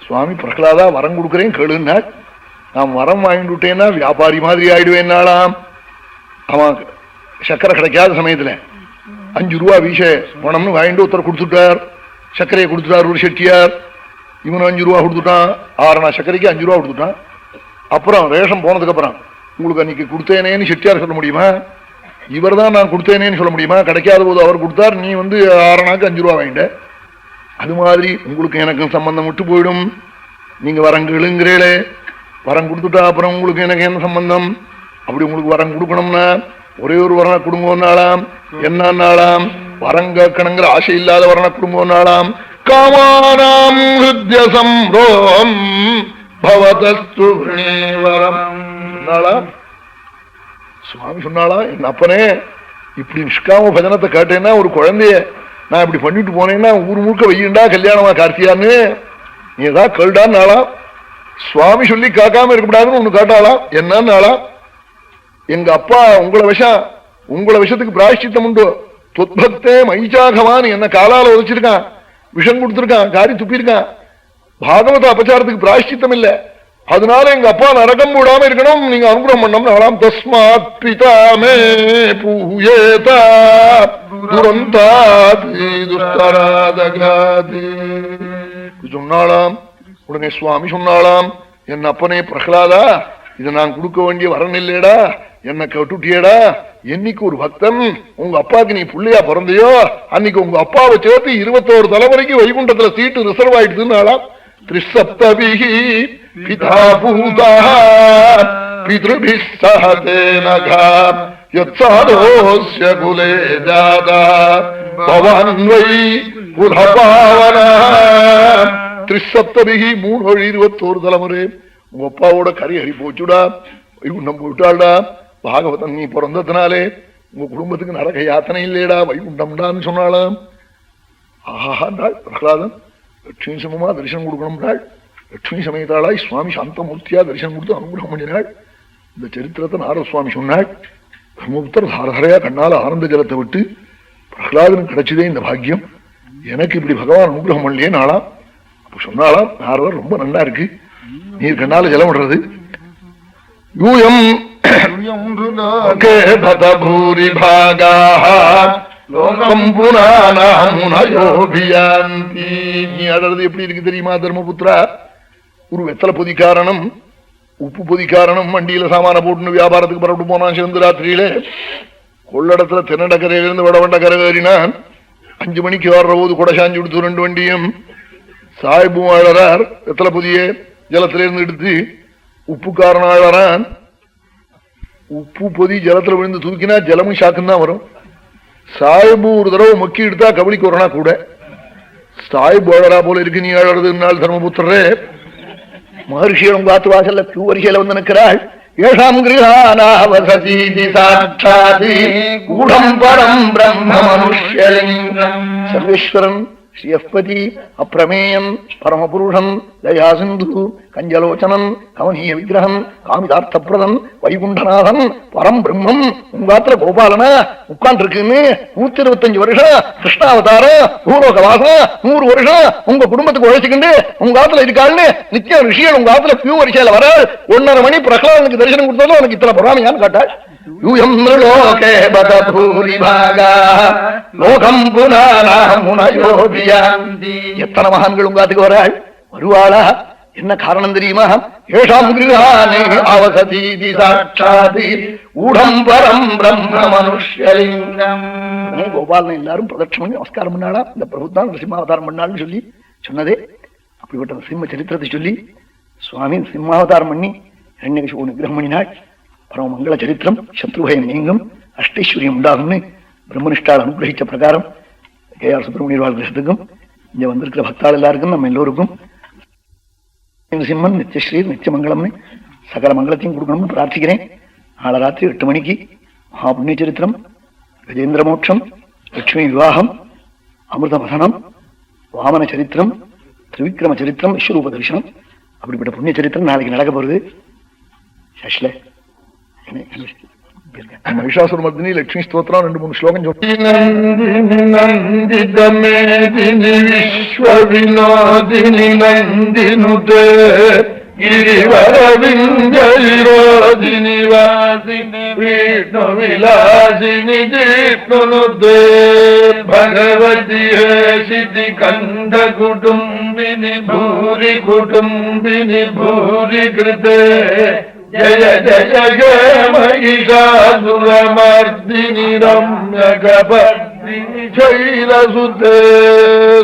சுவாமி பிரகலாதா வரம் கொடுக்குறேன் கேளுன்னா, நான் வரம் வாங்கிட்டு விட்டேன்னா வியாபாரி மாதிரி ஆயிடுவேன்னாலாம். அவன் சக்கரை கிடைக்காத சமயத்துல 5 ரூபா வீச பணம்னு வாங்கிட்டு ஒருத்தர் கொடுத்துட்டார். சர்க்கரையை கொடுத்துட்டார் ஒரு செட்டியார். இவனு 5 ரூபா கொடுத்துட்டான். 6 சர்க்கரைக்கு 5 ரூபா கொடுத்துட்டான். அப்புறம் ரேஷன் போனதுக்கு அப்புறம் உங்களுக்கு அன்னைக்கு கொடுத்தேனேன்னு செட்டியார் சொல்ல முடியுமா? இவர் தான் நான் கொடுத்தேனேன்னு சொல்ல முடியுமா? கிடைக்காத போது அவர் கொடுத்தார், நீ 6 5 ரூபா வாங்கிட்ட. அது மாதிரி உங்களுக்கு எனக்கும் சம்பந்தம் விட்டு போயிடும். நீங்க வரங்களுங்கிறீங்களே, வரம் கொடுத்துட்டா அப்புறம் உங்களுக்கு எனக்கு என்ன சம்பந்தம்? அப்படி உங்களுக்கு வரம் கொடுக்கணும்னா ஒரே ஒரு வரண குடும்பம்னாலாம். என்னன்னாலாம்? வரம் கேட்கணுங்கிற ஆசை இல்லாத வரண குடும்பம்னாலாம். காமானாம் ஹிருத்யசம் ரோம் பவதஸ்து வரம். சுவாமி சொன்னாளா, என் அப்பனே இப்படி நிஷ்காம பஜனத்தை கேட்டேன்னா ஒரு குழந்தைய நான் இப்படி பண்ணிட்டு போனேன்னா ஊர் முழுக்க வையண்டா கல்யாணமா கார்த்தியான்னு நீ ஏதாவது கேள்டான்னாளா. சுவாமி சொல்லி காக்காம இருக்கக்கூடாதுன்னு ஒண்ணு கேட்டாளா. என்னன்னாளா, எங்க அப்பா உங்களை விஷத்துக்கு பிராயஷ்சித்தம் உண்டு. தொத்பக்தே மைச்சாகவான் என்ன காலால உதச்சிருக்கான், விஷம் கொடுத்திருக்கான், காரி துப்பியிருக்கான். பாகவத அபச்சாரத்துக்கு பிராயஷ்சித்தம் இல்ல. அதனால எங்க அப்பா நரகம் போடாம இருக்கணும், நீங்க அனுகிரகம் பண்ணணும். தஸ்மாத் பிதாமே பூயேதா துரந்தாதி துஷ்டராதகாதி சொன்னாலாம். உடனே சுவாமி சொன்னாலாம், என் அப்பனே பிரகலாதா, இதை நான் கொடுக்க வேண்டிய வரன் இல்லையடா, என்ன கட்டுட்டியடா. என்னைக்கு ஒரு பக்தன் உங்க அப்பாவுக்கு நீ புள்ளையா பிறந்தையோ அன்னைக்கு உங்க அப்பாவை சேர்த்து 21 தலைமுறைக்கு வைகுண்டத்துல சீட்டு ரிசர்வ் ஆயிடுதுன்னாலாம். திரிசப்தபிஹி பிதா பூதா பித்ருபிஸ் சஹதேனகா யத்சாதோஸ்ய குலே ஜாதா பவன்வை குலபாவனா. திரிசப்தபிஹி 3 வழி 21 தலைமுறை உங்க அப்பாவோட கறி ஹரி போச்சுடா, வைகுண்டம் போயிட்டாள்டா. பாகவதன் நீ பிறந்ததுனாலே உங்க குடும்பத்துக்கு நரக யாத்தனை இல்லையடா, வைகுண்டம்டான்னு சொன்னாலாம். ஆஹாண்டாள் பிரகலாதன். லட்சுமி சமமா தரிசனம் கொடுக்கணும்னாள். லட்சுமி சமயத்தாளாய் சுவாமி சாந்தமூர்த்தியா தரிசனம் கொடுத்து அனுகிரகம் பண்ணினாள். இந்த சரித்திரத்தை நாரத சுவாமி சொன்னாள். பிரம்மபுத்தர் தாரதாரையா கண்ணால ஆனந்த ஜலத்தை விட்டு பிரகலாதனுக்கு கிடைச்சதே இந்த பாக்கியம், எனக்கு இப்படி பகவான் அனுகிரகம் பண்ணலையே நாளாம். அப்ப சொன்னாலாம், நாரதர் ரொம்ப நல்லா இருக்கு, நீர் கண்ணால ஜலம் விடுறது. யூயம் பூரி பாகா லோகம் புனானாமுனயோபியாந்தி. நீ அழறது எப்படி இருக்கு தெரியுமா தர்மபுத்திரா? ஒரு வெத்தலை பொதி காரணம், உப்பு பொதி காரணம், வண்டியில சாமான போட்டுன்னு வியாபாரத்துக்கு புறப்பட்டு போனான். சிவந்து ராத்திரியில கொள்ளடத்துல தென்னடக்கரையிலிருந்து வடவண்டக்கரை ஏறினான். 5 மணிக்கு வர்ற போது கொடை சாஞ்சி கொடுத்து 2 வண்டியும் சாய்பும் அழறார். வெத்தலை பொதிய ஜலத்திலிருந்து எடுத்து உப்பு காரணம் அழறான். உப்பு பொதி ஜலத்துல விழுந்து தூக்கினா ஜலமும் ஷாக்குன்னு தான் வரும். சாய்பு ஒரு தடவை மக்கி எடுத்தா கபலிக்கு வரனா கூட. சாய்பு அழறா போல இருக்கு நீ அழறதுனால் தர்மபுத்திரே. மகர்ஷியும் காத்து வாசல்ல கியூ வரிசையில வந்து நிற்கிறாள். ஏஷாம் கிருஹானாவசதீதி சாட்சாதி கூடம் பரம் பிரம்ம மனுஷ்யலிங்கம். சர்வேஸ்வரன் ஸ்ரீயஸ்பதி அப்பிரமேயம் பரமபுருஷன் தயா சிந்து கஞ்சலோச்சனன் கவனீய விக்கிரகன் காமிதார்த்தப்பிரதன் வைகுண்டநாதன் பரம் பிரம்மம் உங்காத்துல கோபாலனா உட்கார்ந்து இருக்குன்னு 125 வருஷம் கிருஷ்ணாவதாரம் பூலோக வாசம் 100 வருஷம் உங்க குடும்பத்துக்கு உழைச்சிக்கிண்டு உங்காத்துல இருக்காள்னு நித்தியம் ரிஷியல் உங்காத்துல பியூ வரிசையில வர 1:30 மணி பிரகலாதனுக்கு தரிசனம் கொடுத்தாலும் உனக்கு இத்தனை பொறாமையான்னு கேட்டாள். எத்தனை மகான்கள் உங்காத்துக்கு வராள், வருவாளா? என்ன காரணம் தெரியுமா? ஏஷாம் கிருஹானே அவசதீதி சாட்சாதி ஊடம் பரம் பிரம்ம மனுஷ்யலிங்கம். கோபாலன் எல்லாரும் பிரதட்சம் பண்ணி நமஸ்காரம் பண்ணாளா. இந்த பிரபுத்தான் நரசிம்மாவதாரம் பண்ணாள்னு சொல்லி சொன்னதே. அப்படிப்பட்ட நரசிம்ம சரித்திரத்தை சொல்லி சுவாமி சிம்மாவதாரம் பண்ணி இரண்யகசிபு நிகிரகம் பண்ணினாள். பரம மங்கள சரித்திரம், சத்ருபயம் நீங்கும், அஷ்டைஸ்வரியம் உண்டாகும்னு பிரம்மனிஷ்டால் அனுகிரகிச்ச பிரகாரம் கேஆர் சுப்பிரமணியர் வாழ்க்கத்துக்கும் இங்க வந்திருக்கிற பக்தாள் எல்லாருக்கும் நம்ம எல்லோருக்கும் சிம்மன் நித்தியஸ்ரீ நித்தியமங்கலம்னு சகல மங்களத்தையும் கொடுக்கணும்னு பிரார்த்திக்கிறேன். நாளை ராத்திரி 8 மணிக்கு மகா புண்ணிய சரித்திரம், கஜேந்திர மோட்சம், லட்சுமி விவாகம், அமிர்த மசனம், வாமன சரித்திரம், திரிவிக்ரம சரித்திரம், விஸ்வரூப தரிசனம், அப்படிப்பட்ட புண்ணிய சரித்திரம் நாளைக்கு நடக்க போறது. சஷ்ல మహిషాసురమర్దిని లక్ష్మీ స్తోత్రం 2-3 శ్లోకం నందిని విశ్వ వినోదిని నందినుతే గిరివర వింజరోదిని వాసిని విష్ణు విలాసిని జిష్ణునుతే భగవతి హేషితి కంఠ కుటుంబిని భూరి కుటుంబిని భూరి కృతే జయ జయ జయ మహిషాసురమర్దిని రమ్యకపర్దిని శైలసుతే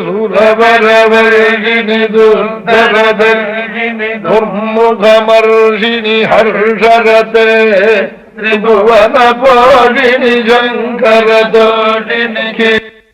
సురవరవర్షిణి దుర్ధరదర్శిని దుర్ముఖమర్షిణి హర్షరతే త్రిభువన పోషిణి శంకరతోషిని